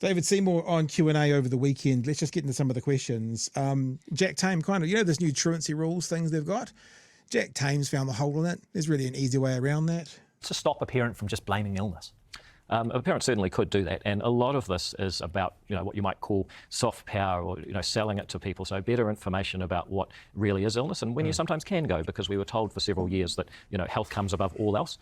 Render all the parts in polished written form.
David Seymour on Q&A over the weekend. Let's just get into some of the questions. Jack Tame, this new truancy rules things they've got. Jack Tame's found the hole in it. There's really an easy way around that. To stop a parent from just blaming illness. A parent certainly could do that, and a lot of this is about what you might call soft power, or selling it to people. So better information about what really is illness, and when you sometimes can go, because we were told for several years that health comes above all else.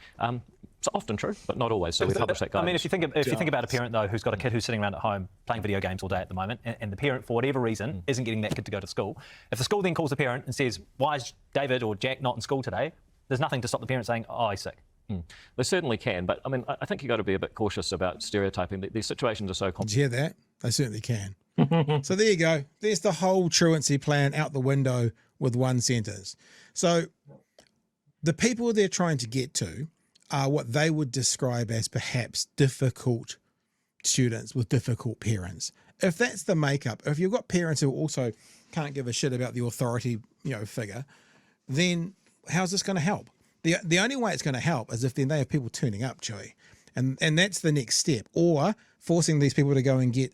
It's often true, but not always. So we publish that guidance. I mean, if you think about a parent though who's got a kid who's sitting around at home playing video games all day at the moment, and the parent for whatever reason isn't getting that kid to go to school, if the school then calls the parent and says, "Why is David or Jack not in school today?" There's nothing to stop the parent saying, "Oh, he's sick." They certainly can, but I mean, I think you've got to be a bit cautious about stereotyping. These situations are so complex. Did you hear that? They certainly can. So there you go. There's the whole truancy plan out the window with one sentence. So the people they're trying to get to are what they would describe as perhaps difficult students with difficult parents. If that's the makeup, if you've got parents who also can't give a shit about the authority, figure, then how's this going to help? The only way it's going to help is if then they have people turning up, Chewie. And that's the next step. Or forcing these people to go and get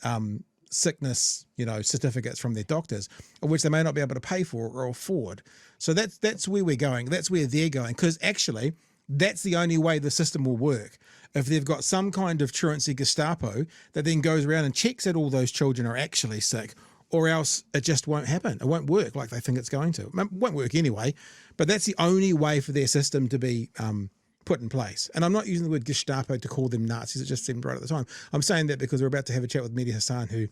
sickness, certificates from their doctors, of which they may not be able to pay for or afford. So that's where we're going. That's where they're going. Because actually, that's the only way the system will work. If they've got some kind of truancy Gestapo that then goes around and checks that all those children are actually sick, or else it just won't happen. It won't work like they think it's going to. It won't work anyway, but that's the only way for their system to be put in place. And I'm not using the word Gestapo to call them Nazis. It just seemed right at the time. I'm saying that because we're about to have a chat with Mehdi Hassan, who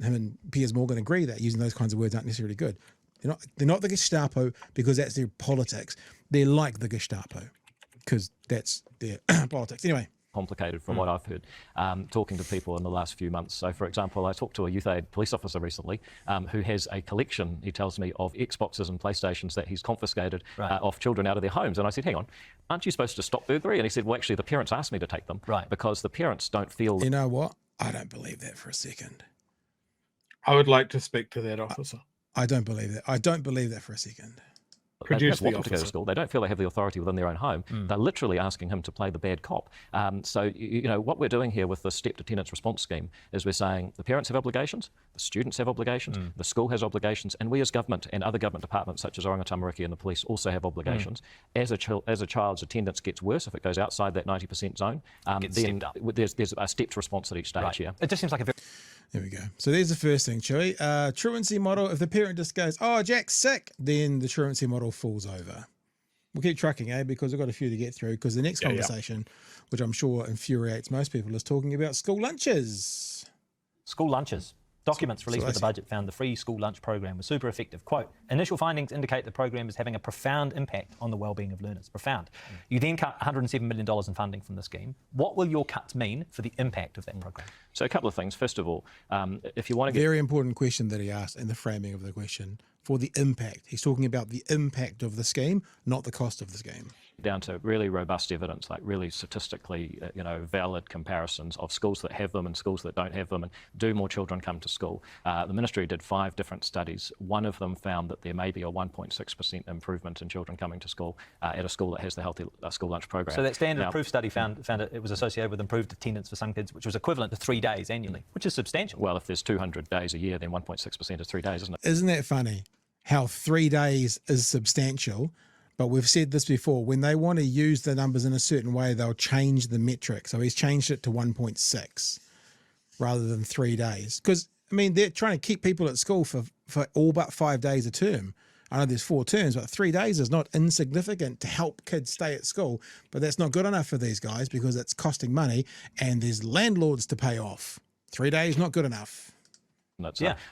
him and Piers Morgan agree that using those kinds of words aren't necessarily good. They're not the Gestapo because that's their politics. They're like the Gestapo because that's their politics. Anyway. Complicated from what I've heard, talking to people in the last few months. So, for example, I talked to a youth aid police officer recently who has a collection, he tells me, of Xboxes and PlayStations that he's confiscated off children out of their homes. And I said, hang on, aren't you supposed to stop burglary? And he said, well, actually, the parents asked me to take them because the parents don't feel... You know what? I don't believe that for a second. I would like to speak to that officer. I don't believe that. I don't believe that for a second. They want them to go to school. They don't feel they have the authority within their own home. They're literally asking him to play the bad cop. So, what we're doing here with the stepped attendance response scheme is we're saying the parents have obligations, the students have obligations, the school has obligations, and we as government and other government departments such as Oranga Tamariki and the police also have obligations. As a child's attendance gets worse, if it goes outside that 90% zone, then there's a stepped response at each stage here. It just seems like a very... There we go. So there's the first thing, Chewie. Truancy model, if the parent just goes, "Oh, Jack's sick," then the truancy model falls over. We'll keep trucking, because we've got a few to get through, because the next conversation, which I'm sure infuriates most people, is talking about school lunches. School lunches. Documents released with the budget found the free school lunch program was super effective. Quote, initial findings indicate the program is having a profound impact on the well-being of learners. Profound. You then cut $107 million in funding from the scheme. What will your cuts mean for the impact of that program? So a couple of things. First of all, if you want to get... Very important question that he asked in the framing of the question. For the impact. He's talking about the impact of the scheme, not the cost of the scheme. Down to really robust evidence, like really statistically, valid comparisons of schools that have them and schools that don't have them, and do more children come to school. The ministry did 5 different studies. One of them found that there may be a 1.6% improvement in children coming to school at a school that has the healthy school lunch program. So that standard proof study found it was associated with improved attendance for some kids, which was equivalent to 3 days annually, which is substantial. Well, if there's 200 days a year, then 1.6% is 3 days, isn't it? Isn't that funny? How 3 days is substantial, but we've said this before, when they want to use the numbers in a certain way, they'll change the metric. So he's changed it to 1.6 rather than 3 days. Because, they're trying to keep people at school for all but 5 days a term. I know there's 4 terms, but 3 days is not insignificant to help kids stay at school. But that's not good enough for these guys because it's costing money and there's landlords to pay off. 3 days, not good enough.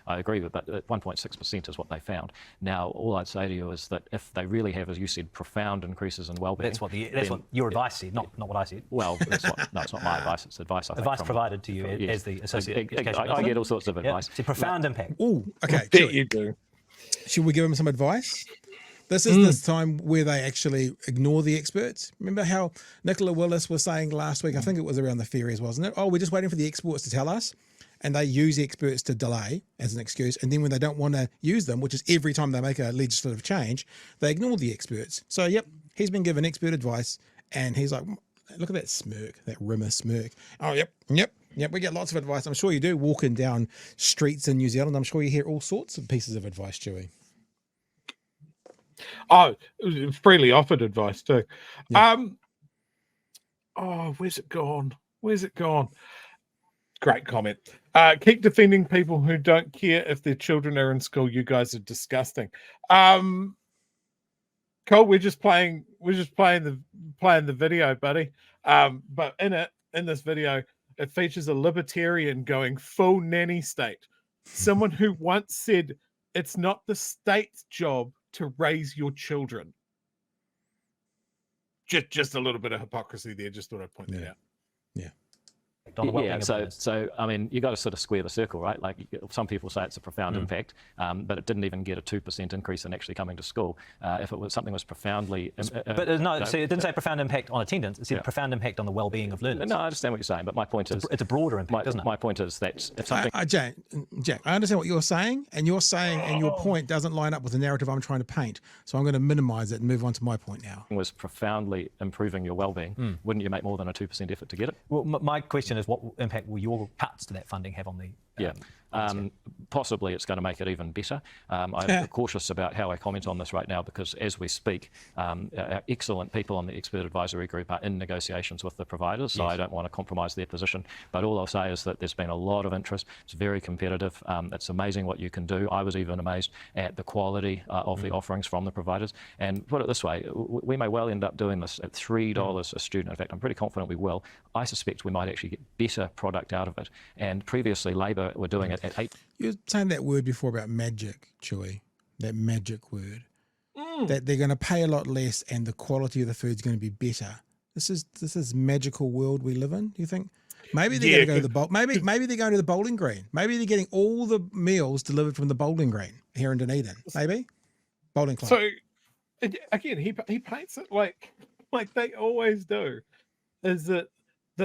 I agree with that. 1.6% is what they found. Now, all I'd say to you is that if they really have, as you said, profound increases in well-being... That's what your advice said, not what I said. Well, it's not my advice. It's advice, I think. Advice provided to you as the Associate Education I get all sorts of advice. It's a profound impact. Oh, okay. You do. Should we give them some advice? This is this time where they actually ignore the experts. Remember how Nicola Willis was saying last week, I think it was around the ferries, wasn't it? Oh, we're just waiting for the experts to tell us. And they use experts to delay as an excuse. And then when they don't want to use them, which is every time they make a legislative change, they ignore the experts. So, yep, he's been given expert advice and he's like, look at that smirk, that rimmer smirk. Oh, yep, Yep, we get lots of advice. I'm sure you do walking down streets in New Zealand. I'm sure you hear all sorts of pieces of advice, Chewie. Oh, freely offered advice too. Yeah. Oh, where's it gone? Where's it gone? Great comment. Keep defending people who don't care if their children are in school. You guys are disgusting. Cole, we're just playing the video, buddy. But in this video, it features a libertarian going full nanny state. Someone who once said it's not the state's job to raise your children. Just a little bit of hypocrisy there. Just thought I'd point that out. Yeah. On the well-being of so learners. I mean, you got to sort of square the circle, right? Like some people say it's a profound impact, but it didn't even get a 2% increase in actually coming to school. If it was something was profoundly, But no, see, it didn't say profound impact on attendance. It said profound impact on the well-being of learners. No, I understand what you're saying, but my point is, It's a broader impact, isn't it? my point is that if something Jack, I understand what you're saying, and your point doesn't line up with the narrative I'm trying to paint. So I'm going to minimize it and move on to my point now. was profoundly improving your well-being, wouldn't you make more than a 2% effort to get it? Well, my question is, what impact will your cuts to that funding have on the... Possibly it's going to make it even better. I'm cautious about how I comment on this right now because as we speak, our excellent people on the expert advisory group are in negotiations with the providers, so I don't want to compromise their position. But all I'll say is that there's been a lot of interest. It's very competitive. It's amazing what you can do. I was even amazed at the quality of the offerings from the providers. And put it this way, we may well end up doing this at $3 a student. In fact, I'm pretty confident we will. I suspect we might actually get better product out of it. And previously, Labor were doing it at 8. You were saying that word before about magic, Chewie. That magic word. That they're going to pay a lot less and the quality of the food's going to be better. This is magical world we live in. Do you think? Maybe they're going to go to the maybe they're going to the bowling green. Maybe they're getting all the meals delivered from the bowling green here in Dunedin. Maybe bowling club. So again, he paints it like they always do. Is that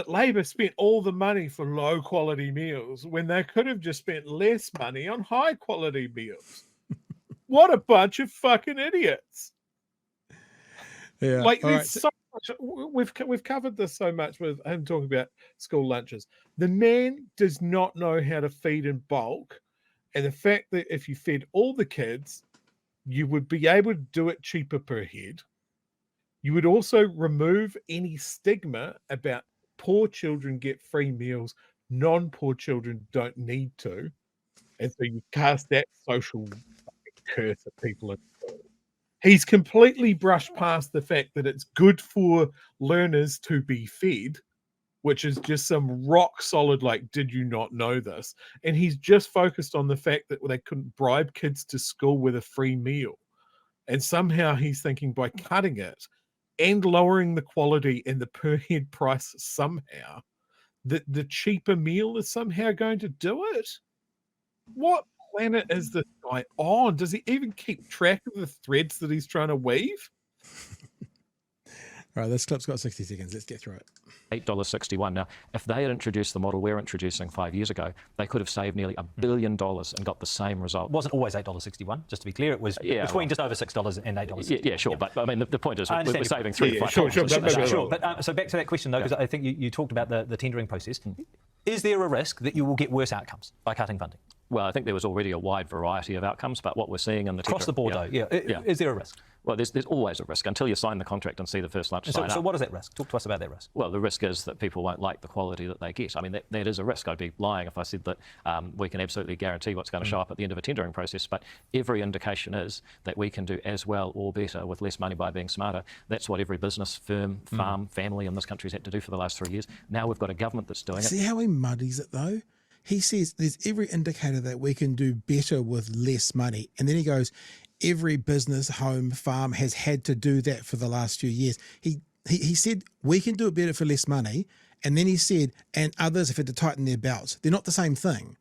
Labor spent all the money for low quality meals when they could have just spent less money on high quality meals. What a bunch of fucking idiots. Yeah. Like there's so much, we've covered this so much with him talking about school lunches. The man does not know how to feed in bulk. And the fact that if you fed all the kids, you would be able to do it cheaper per head. You would also remove any stigma about poor children get free meals, non-poor children don't need to. And so you cast that social curse at people. He's completely brushed past the fact that it's good for learners to be fed, which is just some rock solid, like, did you not know this? And he's just focused on the fact that they couldn't bribe kids to school with a free meal. And somehow he's thinking by cutting it and lowering the quality and the per head price somehow, that the cheaper meal is somehow going to do it. What planet is this guy on? Does he even keep track of the threads that he's trying to weave? All right, this clip's got 60 seconds. Let's get through it. $8.61. Now, if they had introduced the model we're introducing 5 years ago, they could have saved nearly $1 billion and got the same result. It wasn't always $8.61, just to be clear. It was between just over $6 and $8.61. Yeah, sure. But I mean, the point is we're saving $3 to $5. Sure. But so back to that question, though, because I think you talked about the tendering process. Is there a risk that you will get worse outcomes by cutting funding? Well, I think there was already a wide variety of outcomes, but what we're seeing in the across the board, though, is there a risk? Well, there's always a risk until you sign the contract and see the first lunch sign up. So what is that risk? Talk to us about that risk. Well, the risk is that people won't like the quality that they get. I mean, that is a risk. I'd be lying if I said that we can absolutely guarantee what's going to show up at the end of a tendering process, but every indication is that we can do as well or better with less money by being smarter. That's what every business, firm, farm, family in this country's had to do for the last 3 years. Now we've got a government that's doing it. See how he muddies it, though? He says there's every indicator that we can do better with less money. And then he goes, every business, home, farm has had to do that for the last few years. He said we can do it better for less money. And then he said, and others have had to tighten their belts. They're not the same thing.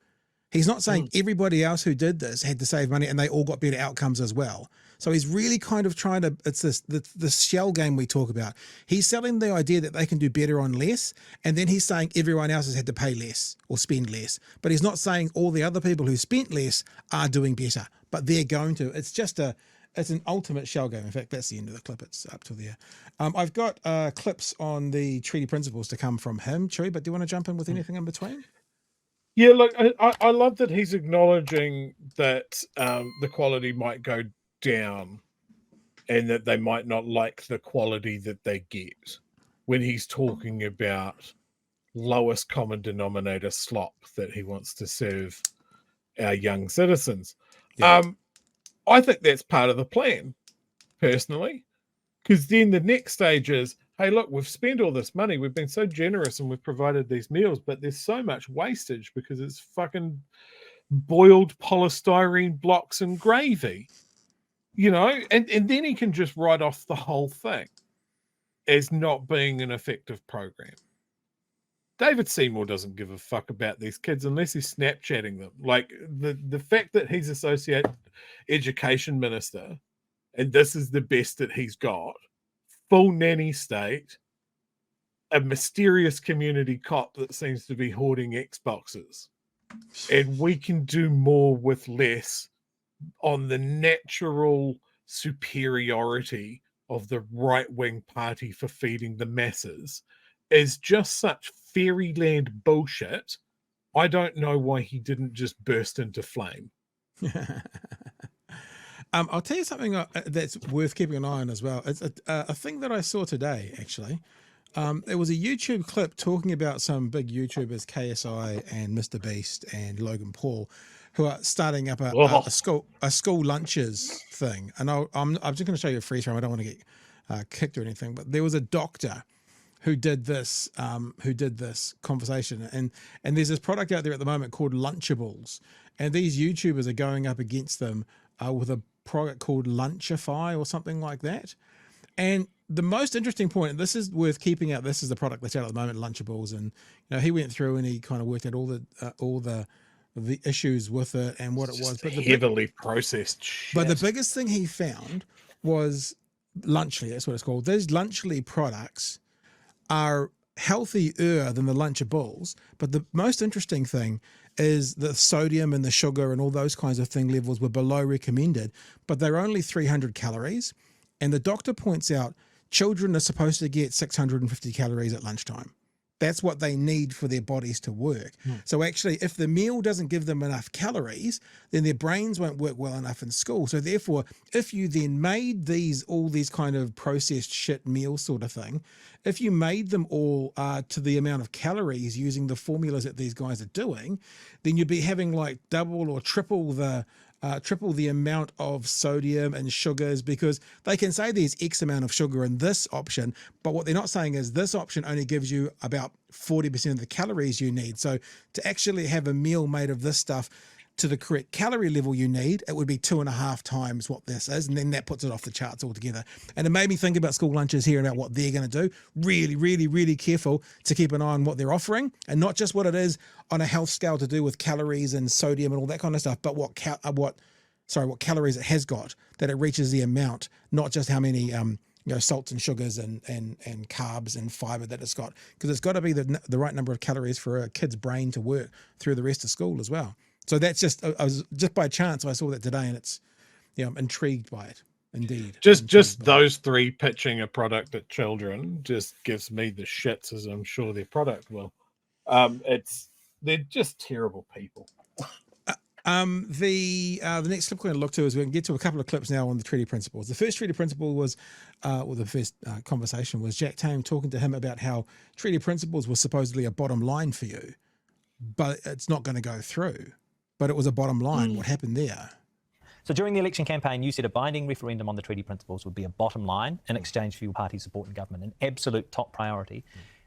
He's not saying everybody else who did this had to save money and they all got better outcomes as well. So he's really kind of trying to, it's the shell game we talk about. He's selling the idea that they can do better on less, and then he's saying everyone else has had to pay less or spend less. But he's not saying all the other people who spent less are doing better, but they're going to. It's just it's an ultimate shell game. In fact, that's the end of the clip. It's up to there. I've got clips on the treaty principles to come from him, Chewie, but do you want to jump in with anything in between? Yeah, look, I love that he's acknowledging that the quality might go down and that they might not like the quality that they get when he's talking about lowest common denominator slop that he wants to serve our young citizens. Yeah. I think that's part of the plan, personally, because then the next stage is, hey, look, we've spent all this money. We've been so generous and we've provided these meals, but there's so much wastage because it's fucking boiled polystyrene blocks and gravy, you know? And then he can just write off the whole thing as not being an effective program. David Seymour doesn't give a fuck about these kids unless he's Snapchatting them. Like the fact that he's associate education minister and this is the best that he's got, full nanny state, a mysterious community cop that seems to be hoarding Xboxes, and we can do more with less on the natural superiority of the right-wing party for feeding the masses is just such fairyland bullshit. I don't know why he didn't just burst into flame. I'll tell you something that's worth keeping an eye on as well. It's a thing that I saw today, actually. There was a YouTube clip talking about some big YouTubers, KSI and Mr. Beast and Logan Paul, who are starting up a school lunches thing. And I'm just going to show you a freeze frame. I don't want to get kicked or anything, but there was a doctor who did this conversation, and there's this product out there at the moment called Lunchables, and these YouTubers are going up against them with a product called Lunchify or something like that. And the most interesting point, and this is worth keeping out, this is the product that's out at the moment, Lunchables, and he went through and he kind of worked out all the issues with it and what it was. But heavily processed shit. But the biggest thing he found was Lunchly. That's what it's called. Those Lunchly products are healthier than the Lunchables, but the most interesting thing is the sodium and the sugar and all those kinds of thing levels were below recommended, but they're only 300 calories. And the doctor points out children are supposed to get 650 calories at lunchtime. That's what they need for their bodies to work. So actually, if the meal doesn't give them enough calories, then their brains won't work well enough in school. So therefore, if you then made all these kind of processed shit meals sort of thing, if you made them all to the amount of calories using the formulas that these guys are doing, then you'd be having like double or triple the amount of sodium and sugars, because they can say there's X amount of sugar in this option, but what they're not saying is this option only gives you about 40% of the calories you need. So to actually have a meal made of this stuff to the correct calorie level you need, it would be 2.5 times what this is, and then that puts it off the charts altogether. And it made me think about school lunches here and about what they're going to do. Really, really, really careful to keep an eye on what they're offering, and not just what it is on a health scale to do with calories and sodium and all that kind of stuff, but what calories it has got, that it reaches the amount, not just how many salts and sugars and carbs and fiber that it's got, because it's got to be the right number of calories for a kid's brain to work through the rest of school as well. So that's just by chance I saw that today, and it's I'm intrigued by it. Indeed. Just those three pitching a product at children just gives me the shits, as I'm sure their product will. They're just terrible people. The next clip we're going to look to is we're going to get to a couple of clips now on the treaty principles. The first treaty principle was, the first conversation was Jack Tame talking to him about how treaty principles was supposedly a bottom line for you, but it's not going to go through. But it was a bottom line. What happened there? So during the election campaign, you said a binding referendum on the treaty principles would be a bottom line in exchange for your party's support in government, an absolute top priority.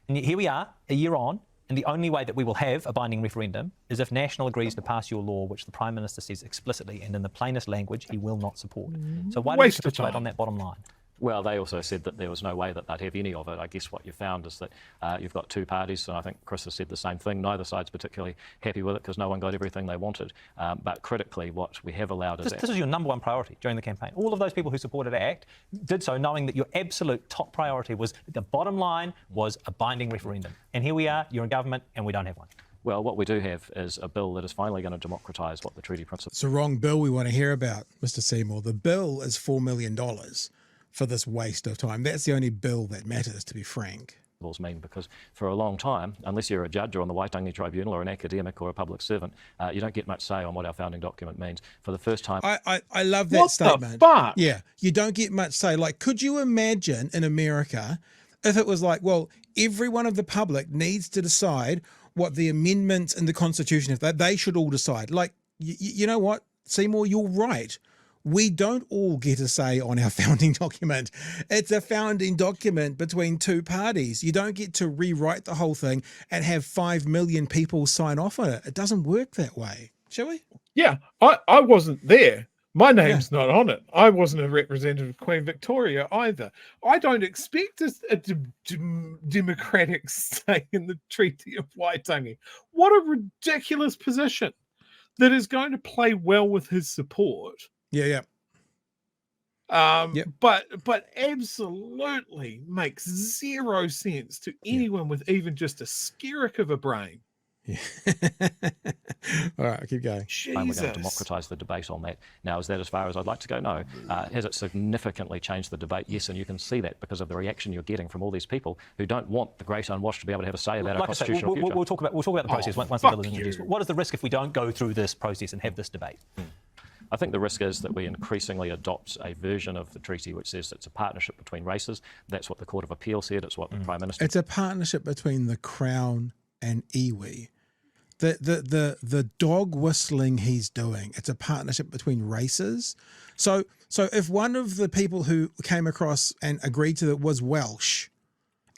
And yet here we are, a year on, and the only way that we will have a binding referendum is if National agrees to pass your law, which the Prime Minister says explicitly and in the plainest language he will not support. So why do you capitulate on that bottom line? Well, they also said that there was no way that they'd have any of it. I guess what you found is that you've got two parties, and I think Chris has said the same thing. Neither side's particularly happy with it because no one got everything they wanted. But critically, what we have allowed is... This is your number one priority during the campaign. All of those people who supported ACT did so knowing that your absolute top priority was the bottom line was a binding referendum. And here we are, you're in government, and we don't have one. Well, what we do have is a bill that is finally going to democratise what the treaty principle. It's the wrong bill we want to hear about, Mr. Seymour. The bill is $4 million for this waste of time. That's the only bill that matters, to be frank. Mean, because for a long time, unless you're a judge or on the Waitangi Tribunal or an academic or a public servant, you don't get much say on what our founding document means. For the first time, I love that What statement. the fuck? Yeah, you don't get much say. Like, could you imagine in America if it was like, well, everyone of the public needs to decide what the amendments in the Constitution, if they should all decide. Like, you know what, Seymour, you're right. We don't all get a say on our founding document. It's a founding document between two parties. You don't get to rewrite the whole thing and have 5 million people sign off on it. It doesn't work that way. Shall we? Yeah, I wasn't there. My name's not on it. I wasn't a representative of Queen Victoria either. I don't expect a democratic say in the Treaty of Waitangi. What a ridiculous position that is going to play well with his support. Yeah. But absolutely makes zero sense to anyone with even just a skerrick of a brain. Yeah. All right, keep going. We're going to democratise the debate on that. Now, is that as far as I'd like to go? No. Has it significantly changed the debate? Yes, and you can see that because of the reaction you're getting from all these people who don't want the great unwashed to be able to have a say about our constitutional future. We'll talk about the process once the bill is introduced. What is the risk if we don't go through this process and have this debate? I think the risk is that we increasingly adopt a version of the treaty which says it's a partnership between races. That's what the Court of Appeal said. It's what the Prime Minister... It's a partnership between the Crown and iwi. The dog whistling he's doing, it's a partnership between races. So if one of the people who came across and agreed to it was Welsh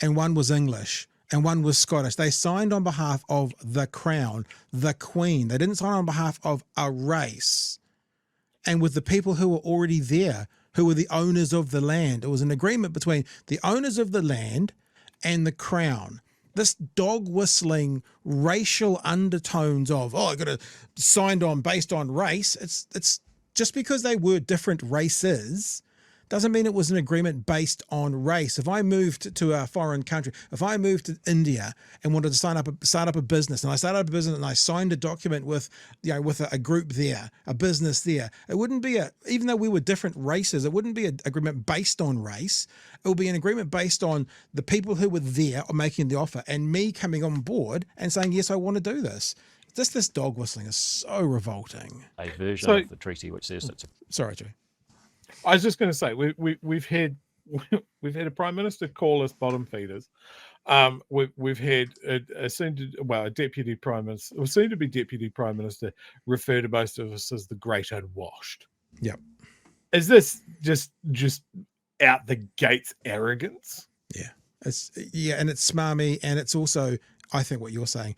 and one was English and one was Scottish, they signed on behalf of the Crown, the Queen. They didn't sign on behalf of a race. And with the people who were already there, who were the owners of the land. It was an agreement between the owners of the land and the Crown. This dog whistling racial undertones of, I got to signed on based on race. It's just because they were different races doesn't mean it was an agreement based on race. If I moved to a foreign country, if I moved to India and wanted to start up a business, and I started up a business and I signed a document with a group there, a business there, it wouldn't be even though we were different races, it wouldn't be an agreement based on race. It would be an agreement based on the people who were there making the offer and me coming on board and saying, yes, I want to do this. Just this dog whistling is so revolting. A version of the treaty which says it's... Sorry, Joe. I was just going to say we've had a prime minister call us bottom feeders. We've had a deputy prime minister, or soon to be deputy prime minister, refer to most of us as the great unwashed. Yep. Is this just out the gates arrogance? Yeah, and it's smarmy, and it's also, I think, what you're saying.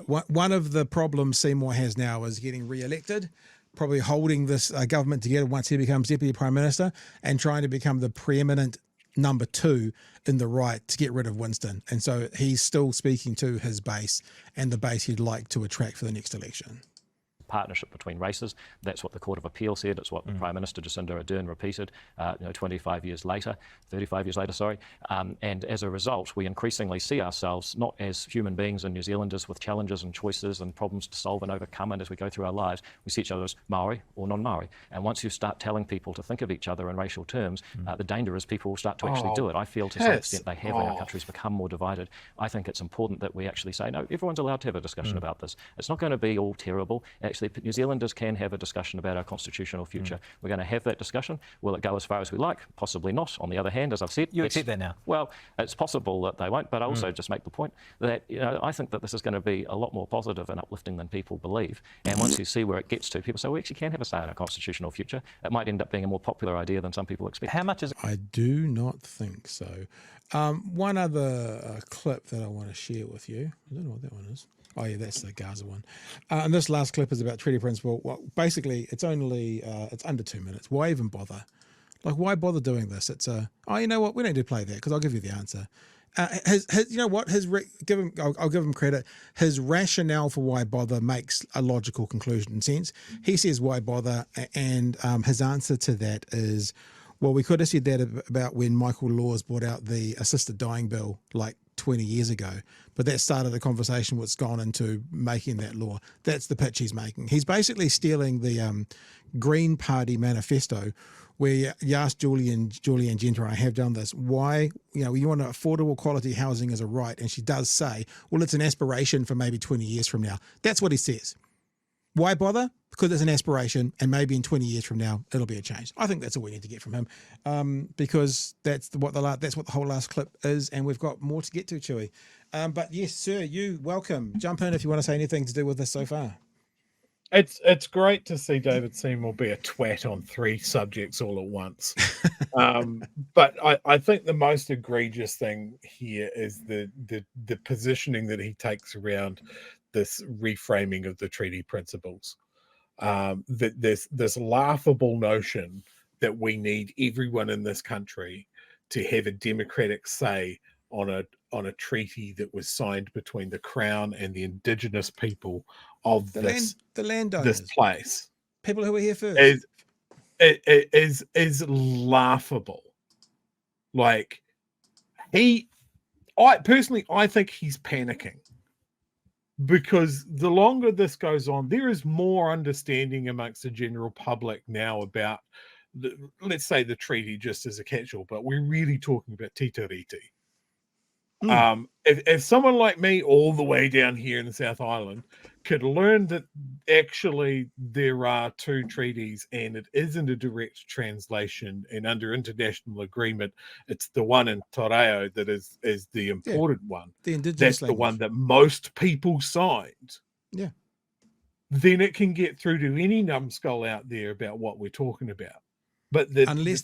One of the problems Seymour has now is getting re-elected, probably holding this government together once he becomes deputy prime minister, and trying to become the preeminent number 2 in the right to get rid of Winston. And so he's still speaking to his base and the base he'd like to attract for the next election. Partnership between races. That's what the Court of Appeal said. It's what the Prime Minister Jacinda Ardern repeated 35 years later, sorry. And as a result, we increasingly see ourselves not as human beings and New Zealanders with challenges and choices and problems to solve and overcome, and as we go through our lives, we see each other as Maori or non-Maori. And once you start telling people to think of each other in racial terms, the danger is people will start to actually do it. I feel to some extent they have, and our country's become more divided. I think it's important that we actually say, no, everyone's allowed to have a discussion about this. It's not going to be all terrible. Actually, New Zealanders can have a discussion about our constitutional future. We're going to have that discussion. Will it go as far as we like? Possibly not. On the other hand, as I've said... You accept that now? Well, it's possible that they won't, but I also just make the point that I think that this is going to be a lot more positive and uplifting than people believe. And once you see where it gets to, people say, we actually can have a say in our constitutional future. It might end up being a more popular idea than some people expect. How much is... I do not think so. One other clip that I want to share with you. I don't know what that one is. Oh, yeah, that's the Gaza one. And this last clip is about treaty principle. Well, basically, it's only, it's under 2 minutes. Why even bother? Like, why bother doing this? It's you know what? We don't need to play that because I'll give you the answer. You know what? I'll give him credit. His rationale for why bother makes a logical conclusion and sense. He says, why bother? And his answer to that is, well, we could have said that about when Michael Laws brought out the assisted dying bill like 20 years ago, but that started a conversation what's gone into making that law. That's the pitch he's making. He's basically stealing the Green Party manifesto, where you ask Julian Genter, and I have done this, why, you want affordable quality housing as a right, and she does say, well, it's an aspiration for maybe 20 years from now. That's what he says. Why bother? Because it's an aspiration, and maybe in 20 years from now, it'll be a change. I think that's all we need to get from him, because that's what the whole last clip is, and we've got more to get to, Chewie. But yes, sir, you welcome. Jump in if you want to say anything to do with this so far. It's great to see David Seymour be a twat on 3 subjects all at once. But I think the most egregious thing here is the positioning that he takes around this reframing of the treaty principles. That this laughable notion that we need everyone in this country to have a democratic say on a treaty that was signed between the Crown and the Indigenous people of the landowners, this place, people who were here first, is laughable. Like, I think he's panicking, because the longer this goes on, there is more understanding amongst the general public now about let's say the treaty just as a catch-all, but we're really talking about Titiriti. If someone like me all the way down here in the South Island could learn that actually there are 2 treaties and it isn't a direct translation, and under international agreement it's the one in Toreo that is the important one, the Indigenous that's language. the one that most people signed, then it can get through to any numbskull out there about what we're talking about. But unless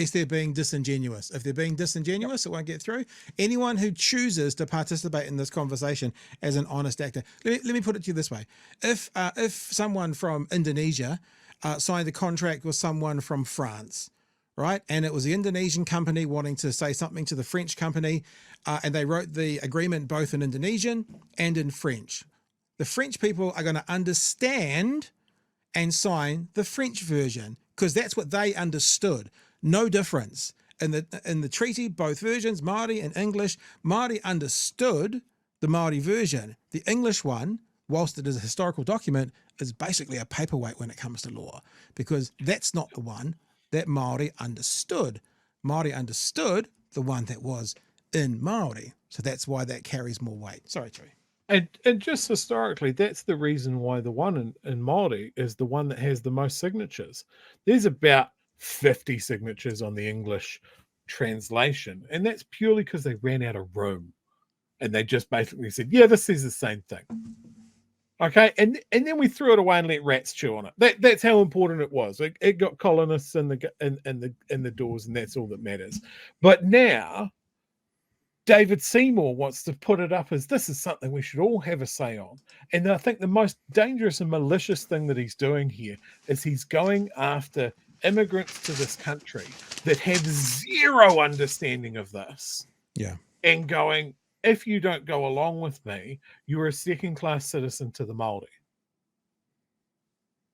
they're being disingenuous. If they're being disingenuous, it won't get through. Anyone who chooses to participate in this conversation as an honest actor, let me put it to you this way: if someone from Indonesia signed a contract with someone from France, right, and it was the Indonesian company wanting to say something to the French company, and they wrote the agreement both in Indonesian and in French, the French people are going to understand and sign the French version, because that's what they understood. No difference. In the treaty, both versions, Māori and English, Māori understood the Māori version. The English one, whilst it is a historical document, is basically a paperweight when it comes to law, because that's not the one that Māori understood. Māori understood the one that was in Māori. So that's why that carries more weight. Sorry, Chewie. And just historically, that's the reason why the one in Māori is the one that has the most signatures. There's about 50 signatures on the English translation, and that's purely because they ran out of room, and they just basically said, yeah, this is the same thing. Okay, and then we threw it away and let rats chew on it. That's how important it was. It got colonists in the doors, and that's all that matters. But now David Seymour wants to put it up as this is something we should all have a say on. And I think the most dangerous and malicious thing that he's doing here is he's going after immigrants to this country that have zero understanding of this. Yeah. And going, if you don't go along with me, you're a second-class citizen to the Māori.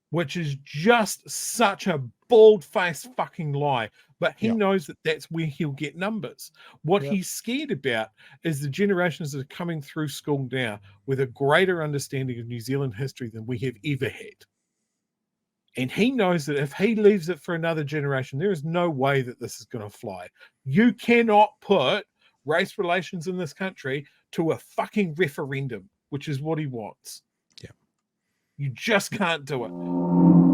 Which is just such a bald-faced fucking lie. But he knows that that's where he'll get numbers. What he's scared about is the generations that are coming through school now with a greater understanding of New Zealand history than we have ever had. And he knows that if he leaves it for another generation, there is no way that this is going to fly. You cannot put race relations in this country to a fucking referendum, which is what he wants. Yeah. You just can't do it.